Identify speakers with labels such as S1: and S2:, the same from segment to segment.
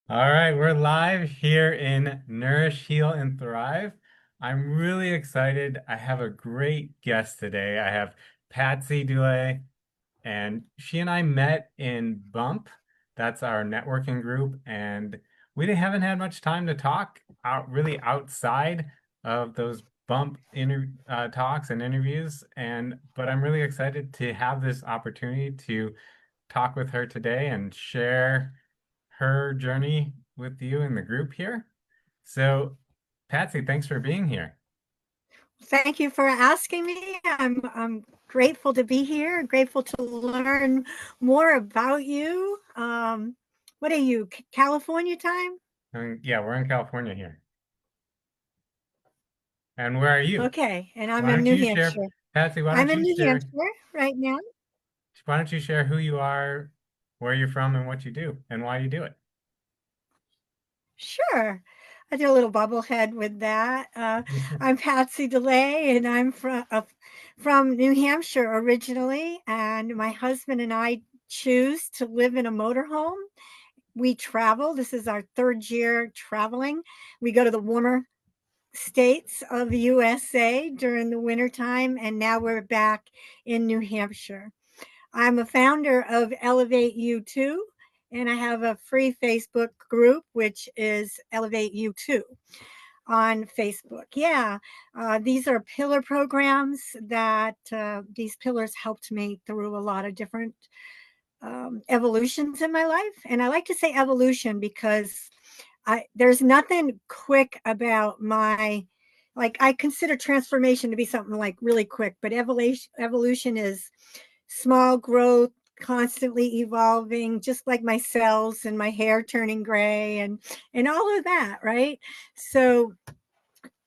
S1: All right, we're live here in Nourish, Heal, and Thrive. I'm really excited. I have a great guest today. I have Patsy Dullea, and she and I met in Bump. That's our networking group, and we haven't had much time to talk out really outside of those Bump talks and interviews. But I'm really excited to have this opportunity to talk with her today and share her journey with you in the group here. So, Patsy, thanks for being here.
S2: Thank you for asking me. I'm grateful to be here, grateful to learn more about you. What are you, California time?
S1: Yeah, we're in California here. And where are you?
S2: Okay, and I'm
S1: Why
S2: in
S1: don't
S2: New
S1: you share,
S2: Hampshire.
S1: Patsy,
S2: I'm in New Hampshire right now.
S1: why don't you share who you are, where you're from, and what you do, and why you do it?
S2: Sure. I did a little bubblehead with that. I'm Patsy Dullea, and I'm from New Hampshire originally. And my husband and I choose to live in a motorhome. We travel. This is our third year traveling. We go to the warmer states of the USA during the wintertime, and now we're back in New Hampshire. I'm a founder of Elevate You Too, and I have a free Facebook group, which is Elevate You Too on Facebook. Yeah, these are pillar programs that these pillars helped me through a lot of different evolutions in my life. And I like to say evolution because there's nothing quick about my, like, I consider transformation to be something like really quick, but evolution is small growth, constantly evolving, just like my cells and my hair turning gray and all of that, right? So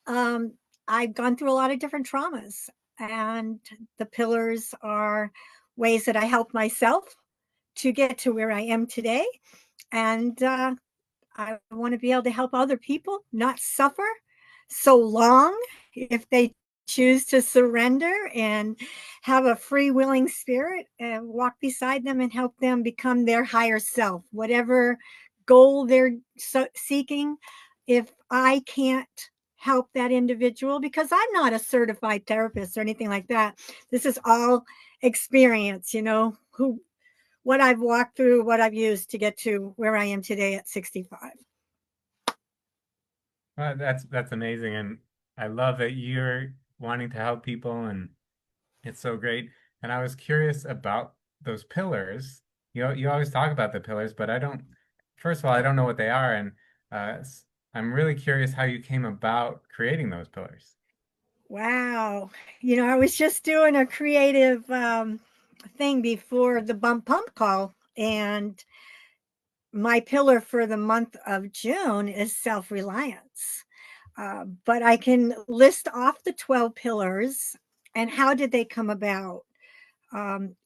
S2: um, I've gone through a lot of different traumas, and the pillars are ways that I help myself to get to where I am today. And I want to be able to help other people not suffer so long if they choose to surrender and have a free, willing spirit and walk beside them and help them become their higher self, whatever goal they're seeking. If I can't help that individual, because I'm not a certified therapist or anything like that, this is all experience, who what I've walked through, what I've used to get to where I am today at 65.
S1: That's amazing, and I love that you're wanting to help people, and it's so great. And I was curious about those pillars. You always talk about the pillars, but I don't. First of all, I don't know what they are, and I'm really curious how you came about creating those pillars.
S2: Wow. I was just doing a creative thing before the bump pump call, and my pillar for the month of June is self reliance. But I can list off the 12 pillars and how did they come about.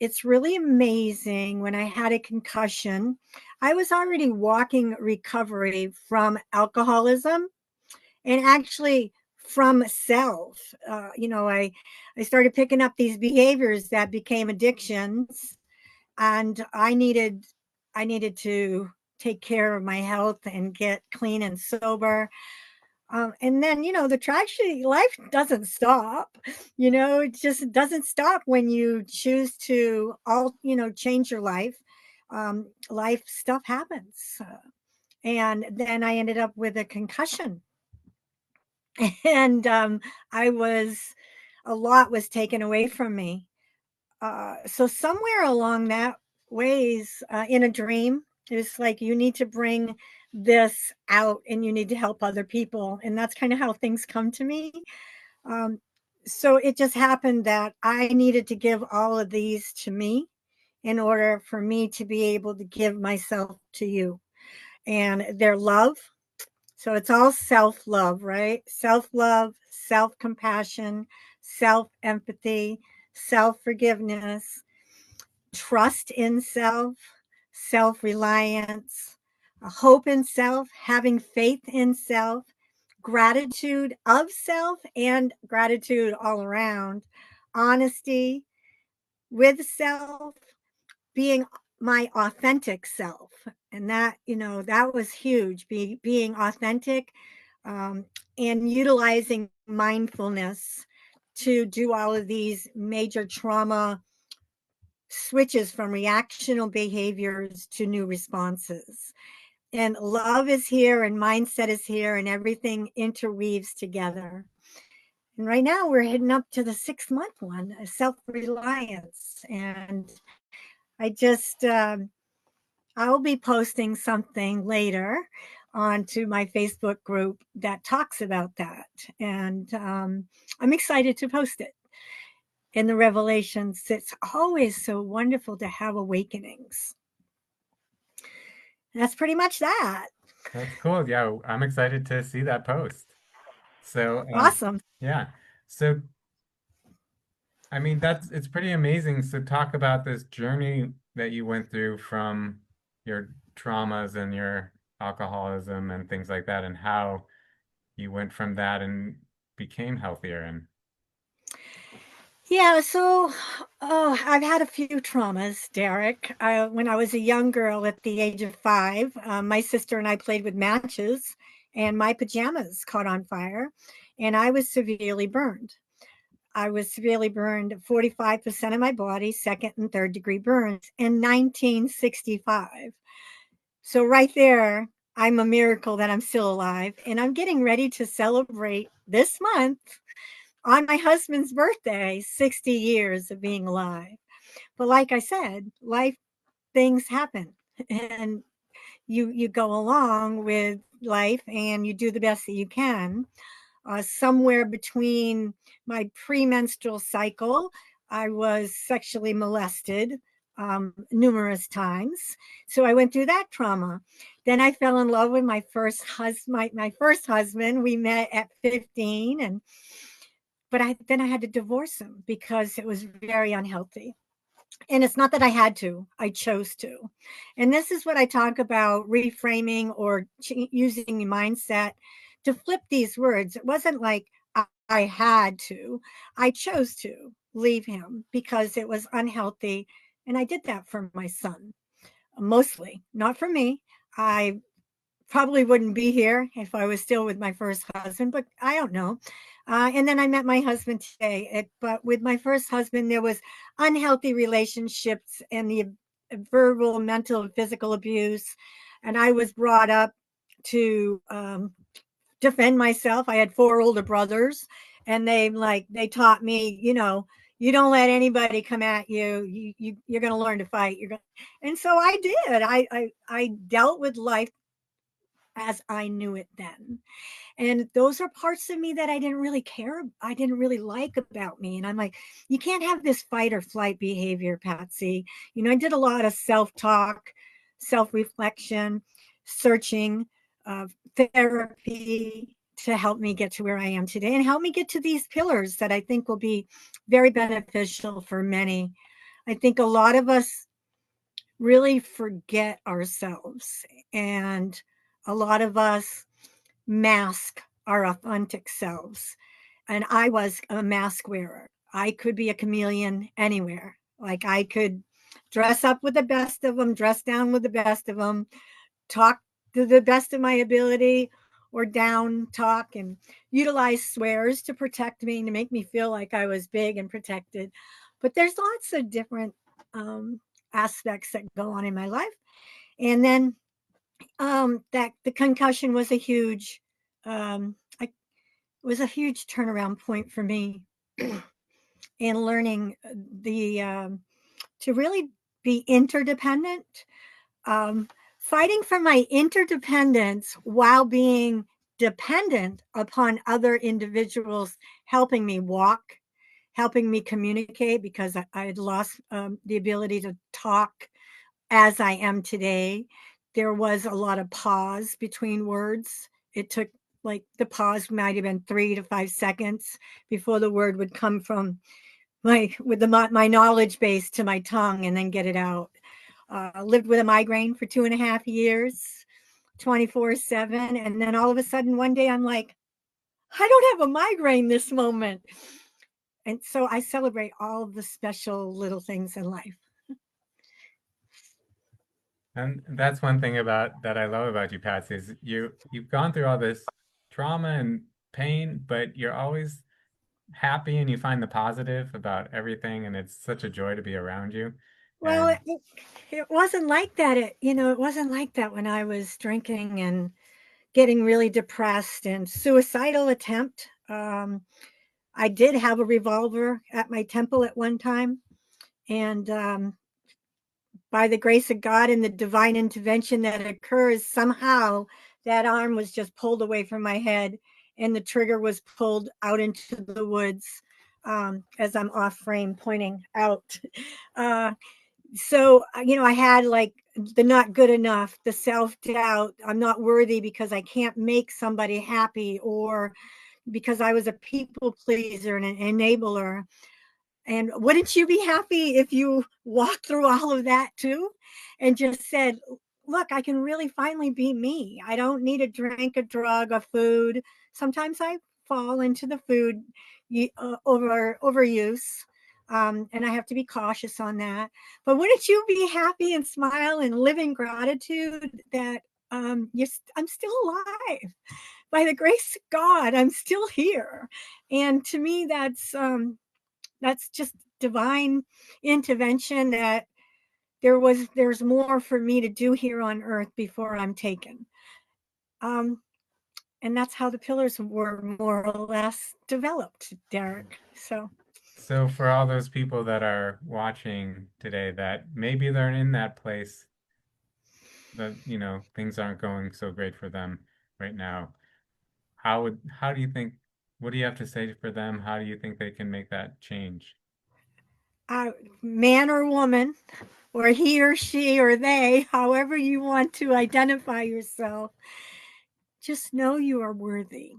S2: It's really amazing. When I had a concussion, I was already walking recovery from alcoholism and actually from self. I started picking up these behaviors that became addictions, and I needed to take care of my health and get clean and sober. And then, the tragedy, life doesn't stop. It just doesn't stop when you choose to change your life. Life stuff happens. And then I ended up with a concussion. And I was, a lot was taken away from me. So somewhere along that ways, in a dream, it's like you need to bring this out and you need to help other people, and that's kind of how things come to me. um, so it just happened that I needed to give all of these to me in order for me to be able to give myself to you and their love. So it's all self love, right? Self love, self compassion, self empathy, self forgiveness, trust in self, self reliance, hope in self, having faith in self, gratitude of self, and gratitude all around, honesty with self, being my authentic self. And that, that was huge, being authentic, um, and utilizing mindfulness to do all of these major trauma switches from reactional behaviors to new responses. And love is here and mindset is here and everything interweaves together. And right now we're heading up to the 6 month one, self-reliance. And I just, I'll be posting something later onto my Facebook group that talks about that. And I'm excited to post it. In the revelations, it's always so wonderful to have awakenings. That's pretty much that.
S1: That's cool. Yeah, I'm excited to see that post. So,
S2: Awesome.
S1: yeah. So, I mean, it's pretty amazing. So, talk about this journey that you went through from your traumas and your alcoholism and things like that, and how you went from that and became healthier. And
S2: Yeah, so I've had a few traumas, Derek. When I was a young girl at the age of 5, my sister and I played with matches, and my pajamas caught on fire, and I was severely burned. I was severely burned, 45% of my body, second and third degree burns in 1965. So right there, I'm a miracle that I'm still alive, and I'm getting ready to celebrate this month on my husband's birthday, 60 years of being alive. But like I said, life things happen, and you go along with life and you do the best that you can. Somewhere between my premenstrual cycle, I was sexually molested numerous times. So I went through that trauma. Then I fell in love with my first husband. My first husband, we met at 15, and but then I had to divorce him because it was very unhealthy. And it's not that I had to, I chose to. And this is what I talk about, reframing or using the mindset to flip these words. It wasn't like I had to, I chose to leave him because it was unhealthy. And I did that for my son, mostly, not for me. I probably wouldn't be here if I was still with my first husband, but I don't know. And then I met my husband today. But with my first husband, there was unhealthy relationships and the verbal, mental, and physical abuse. And I was brought up to defend myself. I had 4 older brothers, and they taught me, you don't let anybody come at you. You're going to learn to fight. And so I did. I dealt with life as I knew it then. And those are parts of me that I didn't really care. I didn't really like about me. And I'm like, you can't have this fight or flight behavior, Patsy. I did a lot of self-talk, self-reflection, searching, therapy to help me get to where I am today and help me get to these pillars that I think will be very beneficial for many. I think a lot of us really forget ourselves, and a lot of us mask our authentic selves. And I was a mask wearer. I could be a chameleon anywhere. Like I could dress up with the best of them, dress down with the best of them, talk to the best of my ability, or down talk and utilize swears to protect me, to make me feel like I was big and protected. But there's lots of different aspects that go on in my life. And then that the concussion was a huge I was a huge turnaround point for me in learning the to really be interdependent, fighting for my interdependence while being dependent upon other individuals helping me walk, helping me communicate, because I had lost the ability to talk as I am today. There was a lot of pause between words. It took, like, the pause might have been 3 to 5 seconds before the word would come from my knowledge base to my tongue and then get it out. Lived with a migraine for 2.5 years, 24/7. And then all of a sudden one day I'm like, I don't have a migraine this moment. And so I celebrate all of the special little things in life.
S1: And that's one thing about that I love about you, Patsy, is you've gone through all this trauma and pain, but you're always happy and you find the positive about everything, and it's such a joy to be around you.
S2: Well,
S1: And
S2: it wasn't like that. It wasn't like that when I was drinking and getting really depressed and suicidal attempt. I did have a revolver at my temple at one time. And by the grace of God and the divine intervention that occurs, somehow that arm was just pulled away from my head and the trigger was pulled out into the woods as I'm off frame pointing out. Uh, I had like the not good enough, the self doubt, I'm not worthy because I can't make somebody happy, or because I was a people pleaser and an enabler. And wouldn't you be happy if you walked through all of that too and just said, look, I can really finally be me. I don't need a drink, a drug, a food. Sometimes I fall into the food overuse. And I have to be cautious on that. But wouldn't you be happy and smile and live in gratitude that I'm still alive by the grace of God? I'm still here, and to me, that's just divine intervention, that there's more for me to do here on earth before I'm taken. um and that's how the pillars were more or less developed, Derek. So
S1: so for all those people that are watching today that maybe they're in that place that, things aren't going so great for them right now, how do you think, what do you have to say for them? How do you think they can make that change?
S2: uh, man or woman, or he or she or they, however you want to identify yourself, just know you are worthy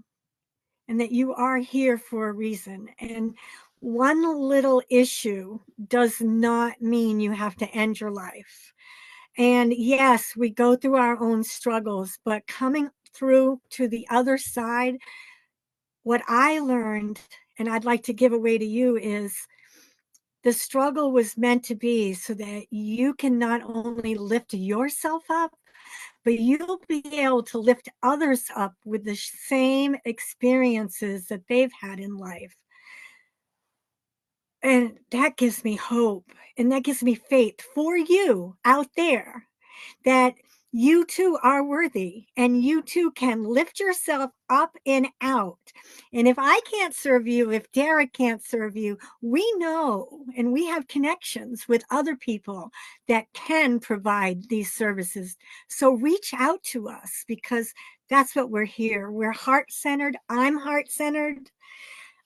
S2: and that you are here for a reason. And one little issue does not mean you have to end your life. And yes, we go through our own struggles, but coming through to the other side, what I learned, and I'd like to give away to you, is the struggle was meant to be so that you can not only lift yourself up, but you'll be able to lift others up with the same experiences that they've had in life. And that gives me hope, and that gives me faith for you out there, that you too are worthy and you too can lift yourself up and out. And if I can't serve you, if Derek can't serve you, we know and we have connections with other people that can provide these services. So reach out to us, because that's what we're here. We're heart centered. I'm heart centered.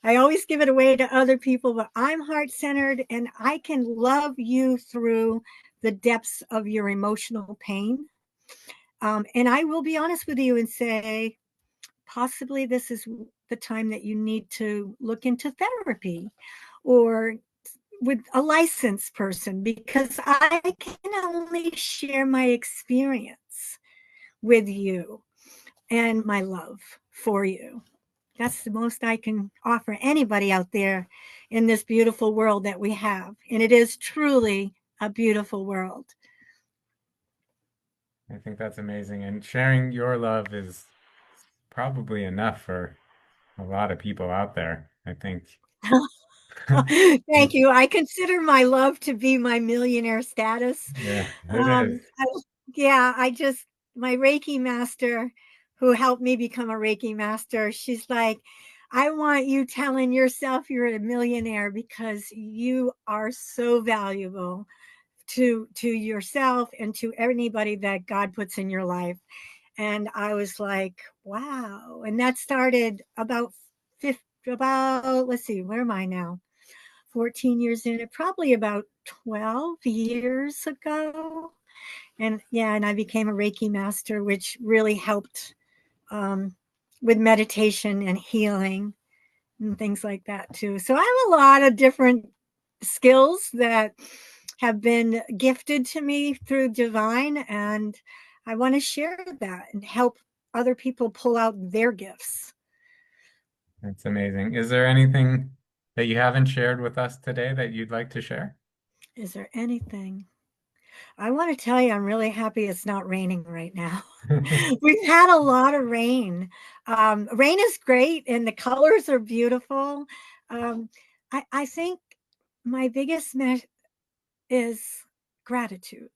S2: I always give it away to other people, but I'm heart centered and I can love you through the depths of your emotional pain. And I will be honest with you and say, possibly this is the time that you need to look into therapy or with a licensed person, because I can only share my experience with you and my love for you. That's the most I can offer anybody out there in this beautiful world that we have. And it is truly a beautiful world.
S1: I think that's amazing. And sharing your love is probably enough for a lot of people out there, I think.
S2: Thank you. I consider my love to be my millionaire status.
S1: Yeah, it is.
S2: Um, I, yeah, my Reiki master, who helped me become a Reiki master, she's like, I want you telling yourself you're a millionaire because you are so valuable to yourself and to anybody that God puts in your life. And I was like, wow. And that started about, let's see, where am I now? 14 years in it, probably about 12 years ago. And yeah, and I became a Reiki master, which really helped um, with meditation and healing and things like that too. So I have a lot of different skills that have been gifted to me through divine, and I want to share that and help other people pull out their gifts.
S1: That's amazing. Is there anything that you haven't shared with us today that you'd like to share?
S2: Is there anything? I want to tell you, I'm really happy it's not raining right now. We've had a lot of rain. Rain is great and the colors are beautiful. Um, I think my biggest is gratitude.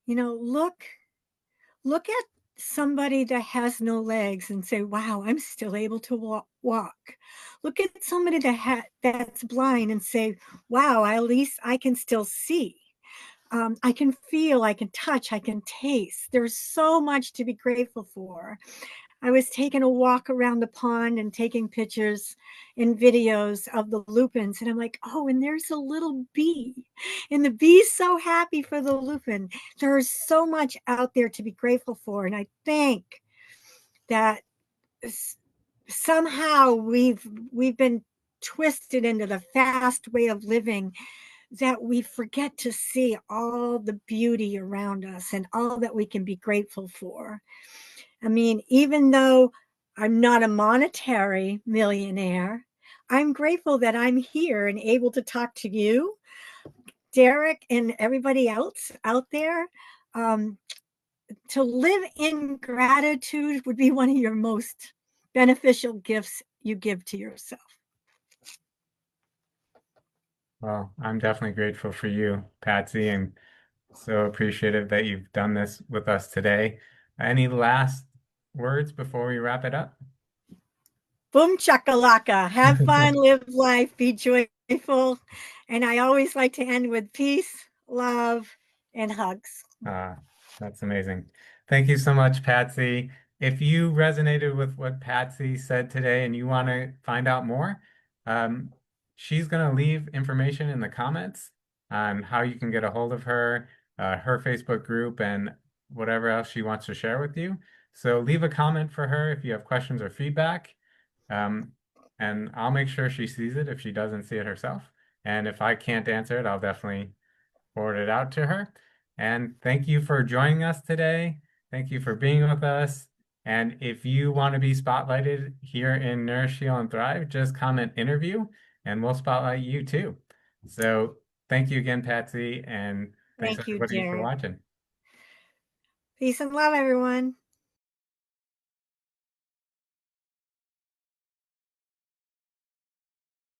S2: You know, look at somebody that has no legs and say, wow, I'm still able to walk. Look at somebody that's blind and say, wow, at least I can still see. I can feel, I can touch, I can taste. There's so much to be grateful for. I was taking a walk around the pond and taking pictures and videos of the lupins. And I'm like, oh, and there's a little bee. And the bee's so happy for the lupin. There's so much out there to be grateful for. And I think that somehow we've been twisted into the fast way of living that we forget to see all the beauty around us and all that we can be grateful for. I mean, even though I'm not a monetary millionaire, I'm grateful that I'm here and able to talk to you, Derek, and everybody else out there. Um, to live in gratitude would be one of your most beneficial gifts you give to yourself.
S1: Well, I'm definitely grateful for you, Patsy, and so appreciative that you've done this with us today. Any last words before we wrap it up?
S2: Boom chakalaka. Have fun, live life, be joyful. And I always like to end with peace, love, and hugs.
S1: Ah, that's amazing. Thank you so much, Patsy. If you resonated with what Patsy said today and you want to find out more, um, she's going to leave information in the comments on how you can get a hold of her, her Facebook group, and whatever else she wants to share with you. So leave a comment for her if you have questions or feedback. Um, and I'll make sure she sees it if she doesn't see it herself. And if I can't answer it, I'll definitely forward it out to her. And thank you for joining us today. Thank you for being with us. And if you want to be spotlighted here in Nourish, Heal, and Thrive, just comment interview and we'll spotlight you too. So thank you again, Patsy, and thanks
S2: Thank you,
S1: everybody for
S2: Derek.
S1: watching.
S2: Peace and love, everyone.